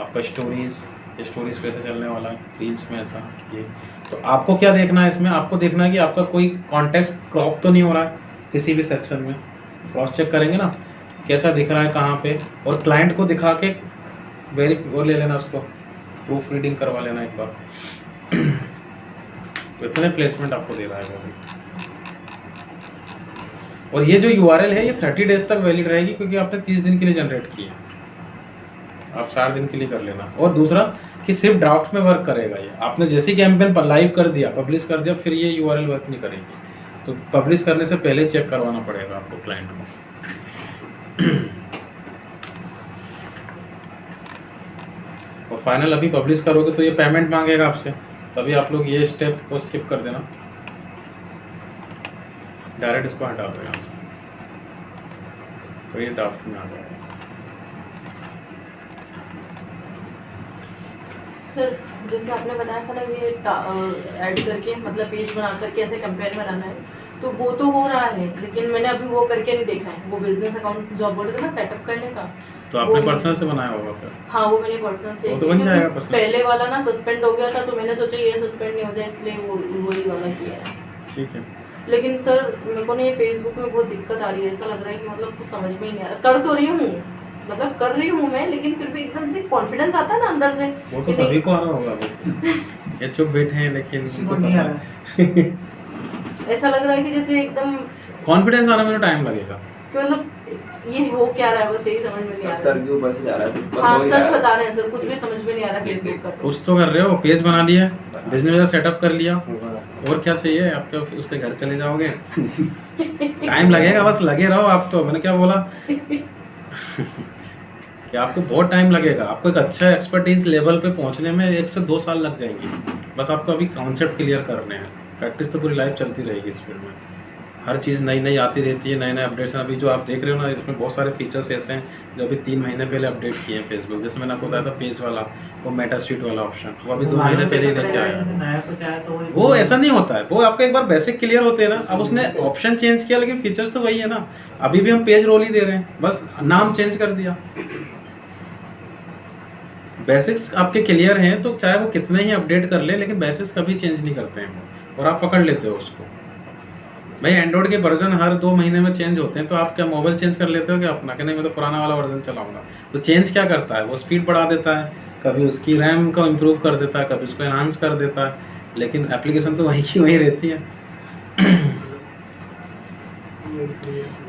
आपका स्टोरीज, ये स्टोरीज पे ऐसे चलने वाला है, रील्स में ऐसा ये। तो आपको क्या देखना है इसमें, आपको देखना है कि आपका कोई कॉन्टेक्स्ट क्रॉप तो नहीं हो रहा है किसी भी सेक्शन में। क्रॉस चेक करेंगे ना कैसा दिख रहा है कहाँ पे, और क्लाइंट को दिखा के वो ले लेना, उसको प्रूफ रीडिंग करवा लेना एक बार। तो इतने प्लेसमेंट आपको दे रहा है वो भी। और ये जो URL है ये 30 डेज तक वैलिड रहेगी, क्योंकि आपने 30 दिन के लिए जनरेट की है, आप 4 दिन के लिए कर लेना। और दूसरा कि सिर्फ ड्राफ्ट में वर्क करेगा ये, आपने जैसे कैंपेन पर लाइव कर दिया, पब्लिश कर दिया, फिर ये URL वर्क नहीं करेगी। तो पब्लिश करने से पहले चेक करवाना पड़ेगा आपको क्लाइंट को। और फाइनल अभी पब्लिश करोगे तो ये पेमेंट मांगेगा आपसे, तभी आप लोग ये स्टेप को स्किप कर देना, डायरेक्ट इसको हटा दो यहाँ से, तो ये ड्राफ्ट में आ जाएगा। सर जैसे आपने बताया था ना ये ऐड करके मतलब पेज बना करके ऐसे कैंपेन बनाना है, तो वो तो हो रहा है, लेकिन मैंने अभी वो करके नहीं देखा है, वो बिजनेस अकाउंट जो आप बोल रहे थे ना सेटअप करने का। तो आपने वो- पर्सनल से बनाया होगा फिर? हाँ वो मैंने पर्सनल से वो तो बन क्योंकि जाएगा personal से। पहले वाला ना सस्पेंड हो गया था, तो मैंने सोचा ये सस्पेंड नहीं हो जाए, इसलिए वही वाला किया है। ठीक है। लेकिन सर मेरे को ना ये फेसबुक में बहुत दिक्कत आ रही है, ऐसा लग रहा है कि मतलब कुछ समझ में ही नहीं आ रहा। कर तो रही हूँ, मतलब कर रही हूँ मैं, लेकिन फिर भी एकदम से कॉन्फिडेंस आता है ना अंदर से। वो तो कि नहीं- सभी को आ रहा होगा वो। ये चुप बैठे हैं लेकिन किसी उनको को नहीं पता आ है। ऐसा लग रहा है कि जैसे एकदम कॉन्फिडेंस आने में तो टाइम लगेगा। कि मतलब ये हो क्या रहा है, बस यही समझ में नहीं आ सर रहा। के ऊपर से जा रहा है, बस हाँ हो ही सच रहा है। बता रहे हैं सर, कुछ भी समझ में नहीं आ रहा फेसबुक का। कुछ तो कर रहे हो, पेज बना दिया, बिजनेस सेटअप कर लिया, और क्या चाहिए आपके? उसके घर चले जाओगे। टाइम लगेगा, बस लगे रहो आप। तो मैंने क्या बोला कि आपको बहुत टाइम लगेगा, आपको एक अच्छा एक्सपर्टीज लेवल पे पहुंचने में 1 से 2 साल लग जाएंगे। बस आपको अभी कॉन्सेप्ट क्लियर करने हैं, प्रैक्टिस तो पूरी लाइफ चलती रहेगी इस फील्ड में। हर चीज़ नई नई आती रहती है, नए नए अपडेट्स। अभी जो आप देख रहे हो ना, इसमें बहुत सारे फीचर्स ऐसे हैं जो अभी 3 महीने पहले अपडेट किए हैं फेसबुक। जैसे मैंने आपको बताया था पेज वाला, वो मेटा स्ट्रीट वाला ऑप्शन, वो अभी 2 महीने पहले ही लेके आया है। नया कुछ आया तो वो ऐसा नहीं होता है, वो आपका एक बार बेसिक क्लियर होते हैं ना। अब उसने ऑप्शन चेंज किया लेकिन फीचर्स तो वही है ना। अभी भी हम पेज रोल ही दे रहे हैं, बस नाम चेंज कर दिया। बेसिक्स आपके क्लियर हैं तो चाहे वो कितने ही अपडेट कर ले, लेकिन बेसिक्स कभी चेंज नहीं करते हैं वो, और आप पकड़ लेते हो उसको। भाई एंड्रॉइड के वर्जन हर 2 महीने में चेंज होते हैं, तो आप क्या मोबाइल चेंज कर लेते हो क्या अपना? कि नहीं मैं तो पुराना वाला वर्जन चलाऊंगा। तो चेंज क्या करता है, वो स्पीड बढ़ा देता है, कभी उसकी रैम को इम्प्रूव कर देता है, कभी उसको एनहांस कर देता है, लेकिन एप्लीकेशन तो वहीं की वहीं रहती है।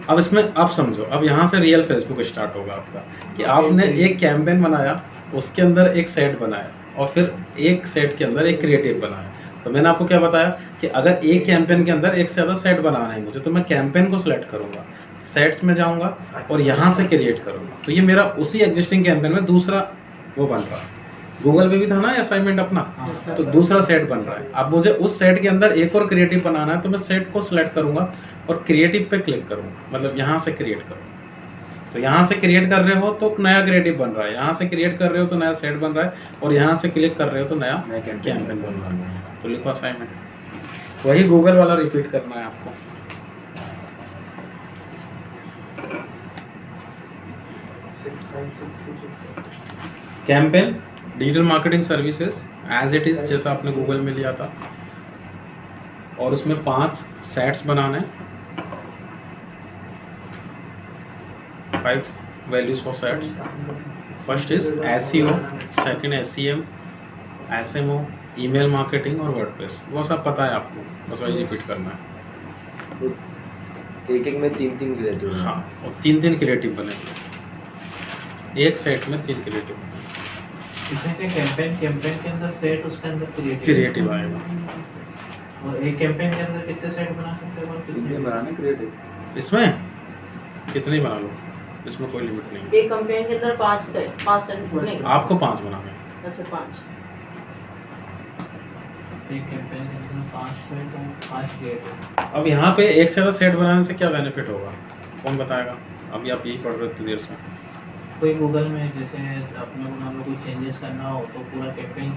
अब इसमें आप समझो, अब यहाँ से रियल फेसबुक स्टार्ट होगा आपका, कि आपने एक कैंपेन बनाया, उसके अंदर एक सेट बनाया, और फिर एक सेट के अंदर एक क्रिएटिव बनाया। तो मैंने आपको क्या बताया कि अगर एक कैंपेन के अंदर एक से ज़्यादा सेट बनाना है मुझे, तो मैं कैंपेन को सिलेक्ट करूँगा, सेट्स में जाऊँगा और यहाँ से क्रिएट करूँगा। तो ये मेरा उसी एग्जिस्टिंग कैंपेन में दूसरा वो बन रहा है। गूगल पे भी था ना असाइनमेंट अपना, तो दूसरा सेट बन रहा है। अब मुझे उस सेट के अंदर एक और क्रिएटिव बनाना है, तो मैं सेट को सिलेक्ट करूँगा और क्रिएटिव पे क्लिक करूँगा, मतलब यहाँ से क्रिएट करूँगा। तो यहाँ से क्रिएट कर रहे हो तो नया क्रिएटिव बन रहा है, यहाँ से क्रिएट कर रहे हो तो नया सेट बन रहा है, और यहाँ से क्लिक कर रहे हो तो नया कैंपेन बन रहा है। तो लिखो असाइनमेंट, वही गूगल वाला रिपीट करना है आपको। Campaign digital marketing services as it is, जैसा आपने गूगल में लिया था, और उसमें 5 सेट्स बनाने, 5 values for sets. First is SEO, second SEM, SMO, email marketing और वर्डप्रेस। वो सब पता है आपको, बस वही रिपीट करना है। एक एक में 3-3 क्रिएटिव। हाँ, और 3-3 क्रिएटिव बनेंगे, एक सेट में 3 क्रिएटिव इसमें क्या कैंपेन के अंदर सेट, उसके अंदर क्रिएटिव आएगा। और एक कैंपेन के अंदर कितने सेट बना सकते हो और कितने बनाने क्रिएटिव। इसमें कितने ही बना लो, इसमें कोई लिमिट नहीं है। एक कैंपेन के अंदर 5 सेट नहीं, आपको 5 बनाने हैं। अच्छा 5। एक कैंपेन के अंदर 5 सेट और 5 क्रिएटिव। अब यहाँ पे एक से ज़्यादा सेट बनाने से क्या बेनिफिट होगा, कौन बताएगा? अभी आप यही पढ़ रहे हो इतनी देर से। कोई गूगल में जैसे अपने को मान लो कोई चेंजेस करना हो तो पूरा कैंपेन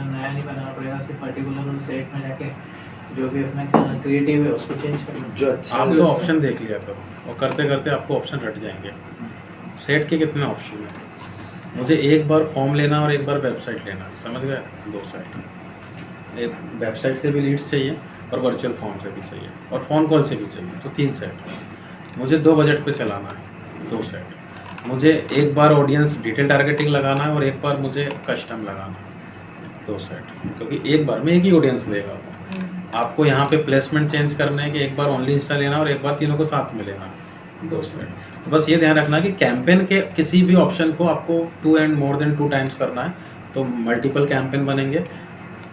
नया नहीं बनाना पड़ेगा, सिर्फ पर्टिकुलर सेट में जाके जो भी अपना क्रिएटिव है उसको चेंज करना। जो अच्छा आप तो ऑप्शन देख लिया करो, और करते करते आपको ऑप्शन रट जाएंगे। सेट के कितने ऑप्शन हैं? मुझे एक बार फॉर्म लेना और एक बार वेबसाइट लेना, समझ गए? 2 साइट, एक वेबसाइट से भी लीड्स चाहिए और वर्चुअल फॉर्म से भी चाहिए और फ़ोन कॉल से भी चाहिए, तो 3 सेट। मुझे 2 बजट पे चलाना है, 2 सेट। मुझे एक बार ऑडियंस डिटेल टारगेटिंग लगाना है और एक बार मुझे कस्टम लगाना है, 2 सेट, क्योंकि एक बार में एक ही ऑडियंस लेगा वो। आपको यहाँ पे प्लेसमेंट चेंज करने है कि एक बार ओनली इंस्टा लेना और एक बार तीनों को साथ में लेना, 2 सेट। तो बस ये ध्यान रखना कि कैंपेन के किसी भी ऑप्शन को आपको 2 and more than 2 टाइम्स करना है, तो मल्टीपल कैंपेन बनेंगे।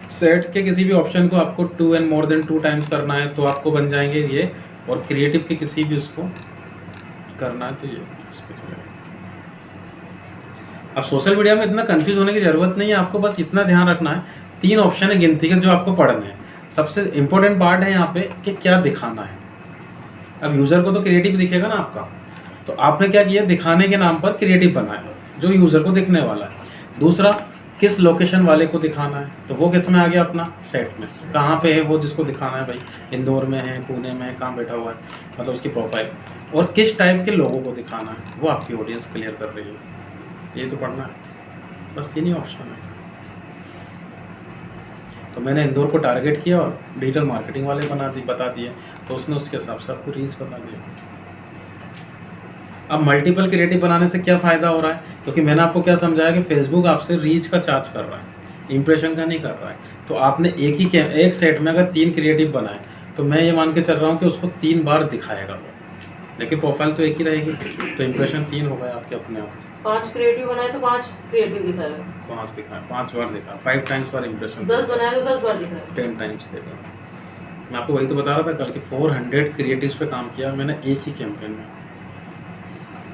सेट के किसी भी ऑप्शन को आपको 2 and more than 2 टाइम्स करना है तो आपको बन जाएंगे ये, और क्रिएटिव के किसी भी उसको करना है तो ये इस पे चलेगा। अब सोशल मीडिया में इतना कंफ्यूज होने की ज़रूरत नहीं है, आपको बस इतना ध्यान रखना है 3 ऑप्शन है गिनती के जो आपको पढ़ने हैं। सबसे इम्पोर्टेंट पार्ट है यहाँ पे कि क्या दिखाना है। अब यूज़र को तो क्रिएटिव दिखेगा ना आपका, तो आपने क्या किया, दिखाने के नाम पर क्रिएटिव बनाया जो यूज़र को दिखने वाला है। दूसरा, किस लोकेशन वाले को दिखाना है, तो वो किस में आ गया, अपना सेट में। कहाँ पे है वो जिसको दिखाना है, भाई इंदौर में है, पुणे में है, कहाँ बैठा हुआ है, मतलब उसकी प्रोफाइल। और किस टाइप के लोगों को दिखाना है, वो आपकी ऑडियंस क्लियर कर रही है, ये तो पढ़ना है। बस 3 ही ऑप्शन है। तो मैंने इंदौर को टारगेट किया और डिजिटल मार्केटिंग वाले बता दिए, तो उसने उसके हिसाब से आपको रीच बता दिया। अब मल्टीपल क्रिएटिव बनाने से क्या फ़ायदा हो रहा है, क्योंकि मैंने आपको क्या समझाया कि फेसबुक आपसे रीच का चार्ज कर रहा है, इंप्रेशन का नहीं कर रहा है। तो आपने एक सेट में अगर 3 क्रिएटिव बनाए तो मैं ये मान के चल रहा हूँ कि उसको 3 बार दिखाएगा वो, लेकिन प्रोफाइल तो एक ही रहेगी, तो इंप्रेशन 3 हो गए आपके अपने आप। 5 क्रिएटिव बनाए तो 5 क्रिएटिव दिखाएगा, 5 दिखाए, 5 बार दिखा, 5 टाइम्स पर इंप्रेशन। 10 बनाए तो 10 बार दिखाएगा, 10 टाइम्स देगा। मैं आपको वही तो बता रहा था कल कि 400 क्रिएटिव्स पे काम किया मैंने एक ही कैंपेन में।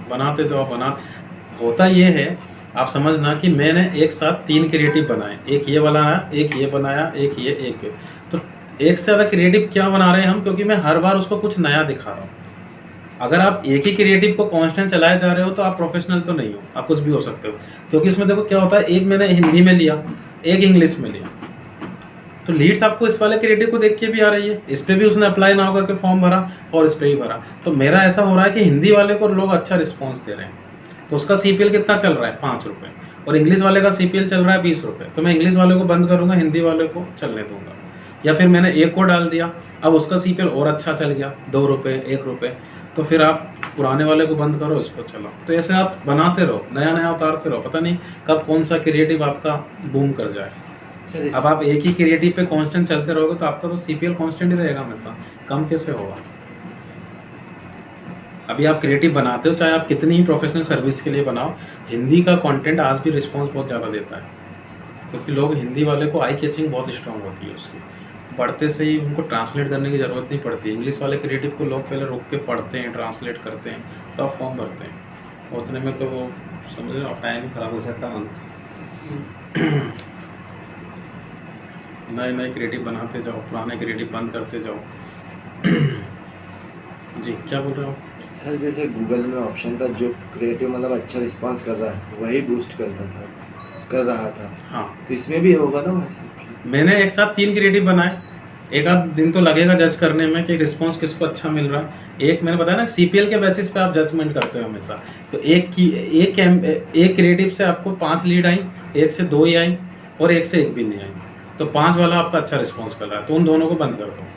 बनाते जाओ होता ये है, आप समझना कि मैंने एक साथ 3 क्रिएटिव बनाए, एक ये बनाया, एक ये बनाया, एक ये, एक ये। तो एक से ज़्यादा क्रिएटिव क्या बना रहे हैं हम, क्योंकि मैं हर बार उसको कुछ नया दिखा रहा हूँ। अगर आप एक ही क्रिएटिव को कांस्टेंट चलाए जा रहे हो तो आप प्रोफेशनल तो नहीं हो, आप कुछ भी हो सकते हो। क्योंकि इसमें देखो क्या होता है, एक मैंने हिंदी में लिया, एक इंग्लिश में लिया, तो लीड्स आपको इस वाले क्रिएटिव को देख के भी आ रही है, इस पर भी उसने अप्लाई ना करके फॉर्म भरा और इस पर भी भरा। तो मेरा ऐसा हो रहा है कि हिंदी वाले को लोग अच्छा रिस्पॉन्स दे रहे हैं, तो उसका CPL कितना चल रहा है, 5 रुपये, और इंग्लिश वाले का CPL चल रहा है 20 रुपये। तो मैं इंग्लिश वाले को बंद करूँगा, हिंदी वाले को चलने दूंगा। या फिर मैंने एक को डाल दिया, अब उसका CPL और अच्छा चल गया, 2 रुपये, 1 रुपये, तो फिर आप पुराने वाले को बंद करो, इसको चलाओ। तो ऐसे आप बनाते रहो, नया नया उतारते रहो, पता नहीं कब कौन सा क्रिएटिव आपका बूम कर जाए। अब आप एक ही क्रिएटिव पे कांस्टेंट चलते रहोगे तो आपका तो CPL कांस्टेंट ही रहेगा हमेशा, कम कैसे होगा। अभी आप क्रिएटिव बनाते हो, चाहे आप कितनी ही प्रोफेशनल सर्विस के लिए बनाओ, हिंदी का कंटेंट आज भी रिस्पांस बहुत ज़्यादा देता है, क्योंकि लोग हिंदी वाले को आई कैचिंग बहुत स्ट्रांग होती है उसकी, पढ़ते से ही उनको ट्रांसलेट करने की ज़रूरत नहीं पड़ती। इंग्लिश वाले क्रिएटिव को लोग पहले रुक के पढ़ते हैं, ट्रांसलेट करते हैं, तब फॉर्म भरते हैं, उतने में तो वो समझ लो टाइम खराब हो जाता है। नए नए क्रिएटिव बनाते जाओ, पुराने क्रिएटिव बंद करते जाओ। जी क्या बोल रहे हो सर? जैसे गूगल में ऑप्शन था जो क्रिएटिव मतलब अच्छा रिस्पांस कर रहा है वही बूस्ट कर रहा था। हाँ, तो इसमें भी होगा ना वैसे? मैंने एक साथ 3 क्रिएटिव बनाए, एक आध दिन तो लगेगा जज करने में कि रिस्पांस किसको अच्छा मिल रहा है। एक मैंने बताया ना, CPL के बेसिस पे आप जजमेंट करते हो हमेशा। तो एक क्रिएटिव से आपको 5 लीड आई, एक से 2 ही आई और एक से 1 भी नहीं आई, तो 5 वाला आपका अच्छा रिस्पांस कर रहा है, तो उन दोनों को बंद कर दो।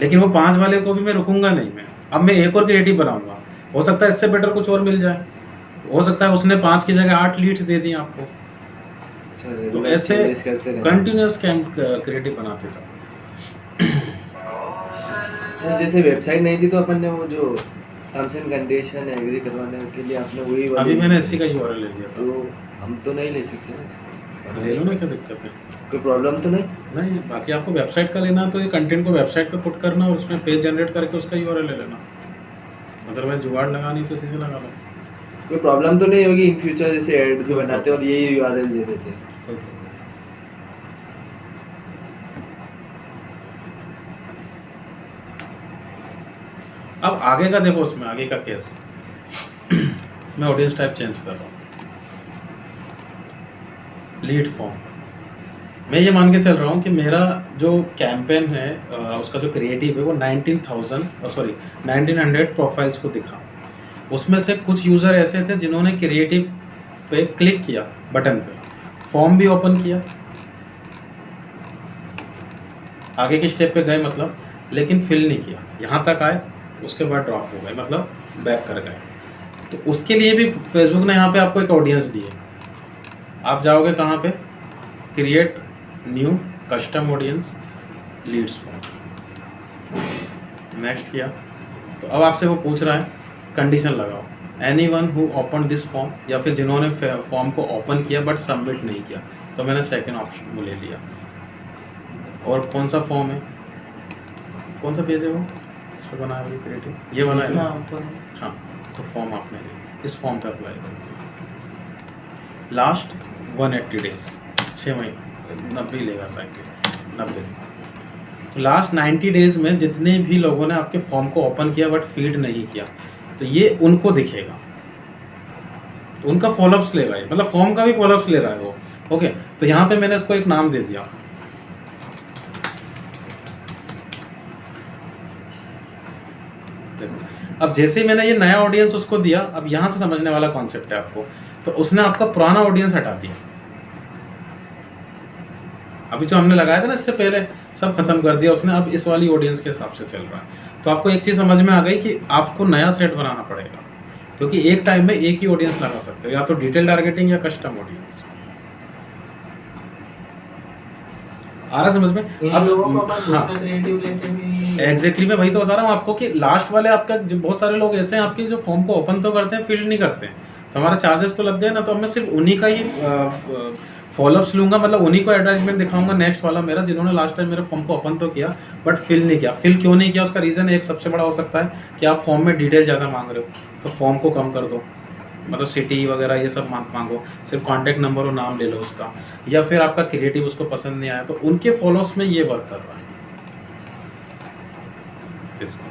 लेकिन वो 5 वाले को भी मैं रुकूंगा नहीं, अब मैं एक और क्रिएटिव बनाऊंगा, हो सकता है इससे बेटर कुछ और मिल जाए, हो सकता है उसने 5 की जगह 8 लीड्स दे दी आपको। अच्छा, तो regular ऐसे changes करते रहना। कंटिन्यूस क्रिएटिव बनाते जाओ। सर जैसे वेबसाइट नहीं थी तो अपन ने वो जो टर्म्स एंड कंडीशन एग्री करवाने के लिए आपने वही वाली अभी मैंने इसी का यूआरएल ले लिया तो था, हम तो नहीं ले सकते ना इसको। ले लो ना, क्या दिक्कत है? कोई प्रॉब्लम तो नहीं? नहीं, बाकी आपको वेबसाइट का लेना है तो ये कंटेंट को वेबसाइट पे पुट करना और उसमें पेज जनरेट करके उसका यूआरएल ले लेना, अदरवाइज जुगाड़ लगानी तो इसी से लगा लो। कोई प्रॉब्लम तो नहीं होगी इन फ्यूचर जैसे ऐड जो बनाते और यही यूआरएल दे देते? कोई problem नहीं। अब आगे का देखो, उसमें आगे का केस मैं ऑडियंस टाइप चेंज कर रहा हूँ, लीड फॉर्म। मैं ये मान के चल रहा हूँ कि मेरा जो कैंपेन है उसका जो क्रिएटिव है वो 1900 प्रोफाइल्स को दिखा। उसमें से कुछ यूज़र ऐसे थे जिन्होंने क्रिएटिव पे क्लिक किया बटन पे, फॉर्म भी ओपन किया, आगे के स्टेप पे गए मतलब, लेकिन फिल नहीं किया, यहाँ तक आए, उसके बाद ड्रॉप हो गए, मतलब बैक कर गए। तो उसके लिए भी फेसबुक ने यहाँ पे आपको एक ऑडियंस दी है। आप जाओगे कहाँ पे, create new custom audience leads form, next किया तो अब आपसे वो पूछ रहा है कंडीशन लगाओ, anyone who open this form, या फिर जिन्होंने फॉर्म को ओपन किया बट सबमिट नहीं किया। तो मैंने सेकंड ऑप्शन वो ले लिया। और कौन सा फॉर्म है, कौन सा पेज है वो इस पर बनाया हुआ क्रिएटिव, ये बनाया हाँ, ना? ऊपर। हाँ, तो फॉर्म आपने ले, इस फॉर्म पे अप्लाई कर दिया। लास्ट 180 डेज, 6 महीने, 90 लेगा साइकिल, 90 दिन। लास्ट 90 डेज में जितने भी लोगों ने आपके फॉर्म को ओपन किया बट फीड नहीं किया, तो ये उनको दिखेगा, तो उनका फॉलोअप्स लेगा ये, मतलब फॉर्म का भी फॉलोअप्स ले रहा है वो। ओके, तो यहाँ पे मैंने इसको एक नाम दे दिया, देखो अब जैसे ही मैंने ये नया ऑडियंस उसको दिया, अब यहाँ से समझने वाला कॉन्सेप्ट है आपको, तो उसने आपका पुराना ऑडियंस हटा दिया। अभी जो हमने लगाया था ना इससे पहले, सब खत्म कर दिया उसने, अब इस वाली ऑडियंस के हिसाब से चल रहा है। तो आपको एक चीज़ समझ में आ गई कि आपको नया सेट बनाना पड़ेगा, क्योंकि एक टाइम में एक ही ऑडियंस लगा सकते हो, या तो डिटेल टारगेटिंग या कस्टम ऑडियंस। आ रहा समझ में? इन लोगों को अपन दूसरा क्रिएटिव लेके भी एग्जैक्टली मैं वही तो बता रहा हूँ आपको कि लास्ट वाले आपका बहुत सारे लोग ऐसे हैं आपके जो फॉर्म को ओपन तो करते हैं, फिल नहीं करते हैं, तो हमारा चार्जेस तो लग गए ना। तो अब मैं सिर्फ उन्हीं का ही फॉलोअप्स लूंगा, मतलब उन्हीं को एडवर्टाइजमेंट दिखाऊंगा नेक्स्ट वाला मेरा, जिन्होंने लास्ट टाइम मेरे फॉर्म को ओपन तो किया बट फिल नहीं किया। फिल क्यों नहीं किया, उसका रीज़न एक सबसे बड़ा हो सकता है कि आप फॉर्म में डिटेल ज़्यादा मांग रहे हो, तो फॉर्म को कम कर दो, मतलब सिटी वगैरह ये सब मांगो, सिर्फ कॉन्टैक्ट नंबर और नाम ले लो उसका, या फिर आपका क्रिएटिव उसको पसंद नहीं आया, तो उनके फॉलोअर्स में ये वर्क कर रहा है इसमें।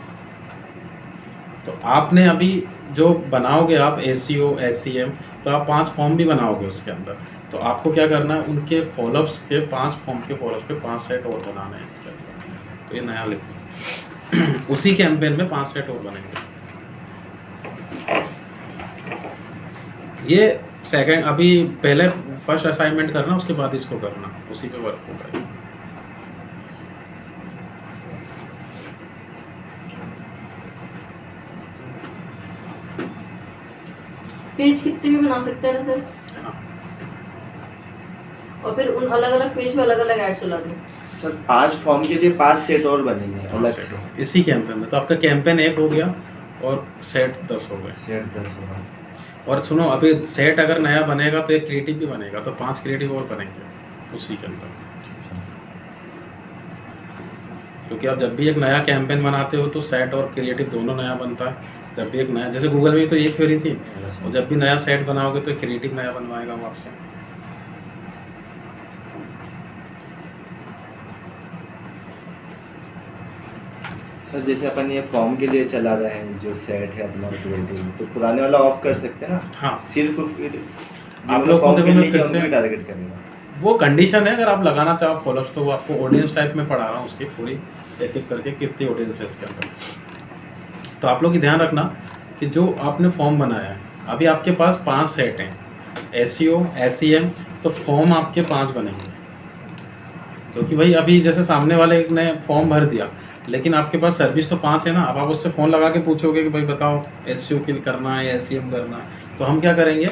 तो आपने अभी जो बनाओगे आप SEO SEM, तो आप 5 फॉर्म भी बनाओगे उसके अंदर, तो आपको क्या करना है, उनके फॉलोअप्स के 5 फॉर्म के फॉलोअप्स पे 5 सेट और बनाना है इसके अंदर। तो ये नया लिखो उसी कैंपेन में 5 सेट और बनेंगे। ये सेकंड, अभी पहले फर्स्ट असाइनमेंट करना, उसके बाद इसको करना, उसी पे वर्क होगा। पेज कितने भी बना सकते हैं ना सर, हाँ, और फिर उन अलग अलग पेज पे अलग अलग एड्स चला दूँ। सर 5 फॉर्म के लिए 5 सेट और बनेंगे अलग सेट से। इसी कैंपेन में, तो आपका कैंपेन 1 हो गया और सेट 10 हो गए। सेट 10 होगा। और सुनो, अभी सेट अगर नया बनेगा तो एक क्रिएटिव भी बनेगा, तो 5 क्रिएटिव और बनेंगे उसी के अंदर। क्योंकि आप जब भी एक नया कैंपेन बनाते हो तो सेट और क्रिएटिव दोनों नया बनता है। जब भी एक नया, जैसे गूगल में तो ये थ्योरी थी, और जब भी नया सेट बनाओगे तो क्रिएटिव नया बनवाएगा वो आपसे। सर जैसे अपन ये फॉर्म के लिए चला रहे हैं जो सेट है अपना क्रिएटिव, तो पुराने वाला ऑफ कर सकते हैं ना? हाँ, सिर्फ आप लोग को देखो मैं फिर से टारगेट करेगा। वो कंडीशन है, अगर आप लगाना चाहो फॉलोअप्स तो वो आपको ऑडियंस टाइप में पढ़ा रहा हूँ उसकी पूरी एक एक करके कितनी ऑडियंस है इसके अंदर। तो आप लोग ही ध्यान रखना कि जो आपने फॉर्म बनाया है, अभी आपके पास 5 सेट हैं, SEO SEM, तो फॉर्म आपके 5 बनेंगे, क्योंकि भाई अभी जैसे सामने वाले ने फॉर्म भर दिया, लेकिन आपके पास सर्विस तो 5 है ना। अब आप उससे फ़ोन लगा के पूछोगे कि भाई बताओ SEO किल करना है, SEM करना है, तो हम क्या करेंगे,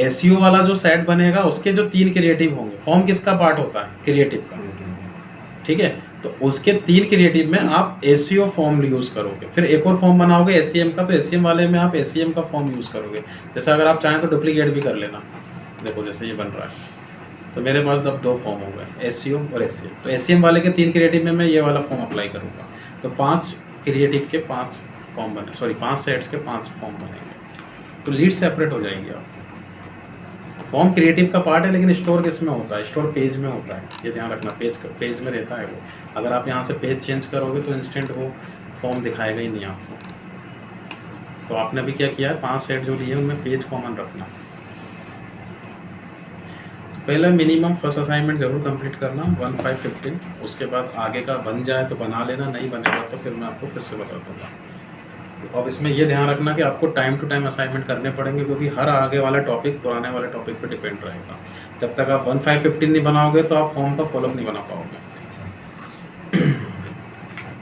SEO वाला जो सेट बनेगा उसके जो 3 क्रिएटिव होंगे। फॉर्म किसका पार्ट होता है? क्रिएटिव का, ठीक है। तो उसके 3 क्रिएटिव में आप SEO फॉर्म यूज़ करोगे, फिर एक और फॉर्म बनाओगे SEM का, तो SEM वाले में आप SEM का फॉर्म यूज़ करोगे। जैसे अगर आप चाहें तो डुप्लीकेट भी कर लेना, देखो जैसे ये बन रहा है, तो मेरे पास अब 2 फॉर्म हो गए, SEO और SEM। तो SEM वाले के 3 क्रिएटिव में मैं ये वाला फॉर्म अप्लाई करूँगा, तो 5 क्रिएटिव के 5 फॉर्म बने, सॉरी 5 सेट्स के 5 फॉर्म बनेंगे, तो लीड सेपरेट हो जाएंगी आप। फॉर्म क्रिएटिव का पार्ट है, लेकिन स्टोर किस में होता है? स्टोर पेज में होता है, ये ध्यान रखना। पेज में रहता है वो। अगर आप यहाँ से पेज चेंज करोगे तो इंस्टेंट वो फॉर्म दिखाएगा ही नहीं आपको। तो आपने अभी क्या किया है, 5 सेट जो लिए उनमें पेज कॉमन रखना। पहले मिनिमम फर्स्ट असाइनमेंट जरूर कंप्लीट करना 1515, उसके बाद आगे का बन जाए तो बना लेना, नहीं बनेगा तो फिर मैं आपको फिर से बता दूँगा। अब इसमें ये ध्यान रखना कि आपको टाइम टू टाइम असाइनमेंट करने पड़ेंगे, क्योंकि हर आगे वाला टॉपिक पुराने वाले टॉपिक पे डिपेंड रहेगा। जब तक आप 1515 नहीं बनाओगे तो आप फॉर्म का फॉलोअप नहीं बना पाओगे।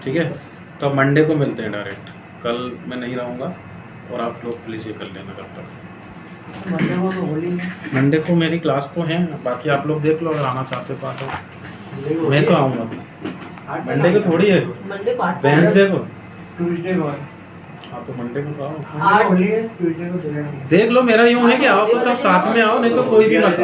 ठीक है, तो अब मंडे को मिलते हैं डायरेक्ट। कल मैं नहीं रहूँगा और आप लोग प्लीज़ ये कर लेना जब तक। मंडे को तो होली है। मंडे को मेरी क्लास तो है, बाकी आप लोग देख लो, अगर आना चाहते हो तो आ जाओ। मैं तो आऊँगा। मंडे को थोड़ी है, मंडे को 8 वेंसडे को। ट्यूसडे को हाँ तो मंडे को तो आओ, मंडे को होली है, ट्यूसडे को दुर्गा। देख लो। मेरा यूँ है कि आओ तो सब साथ में आओ, नहीं तो कोई भी मत आओ।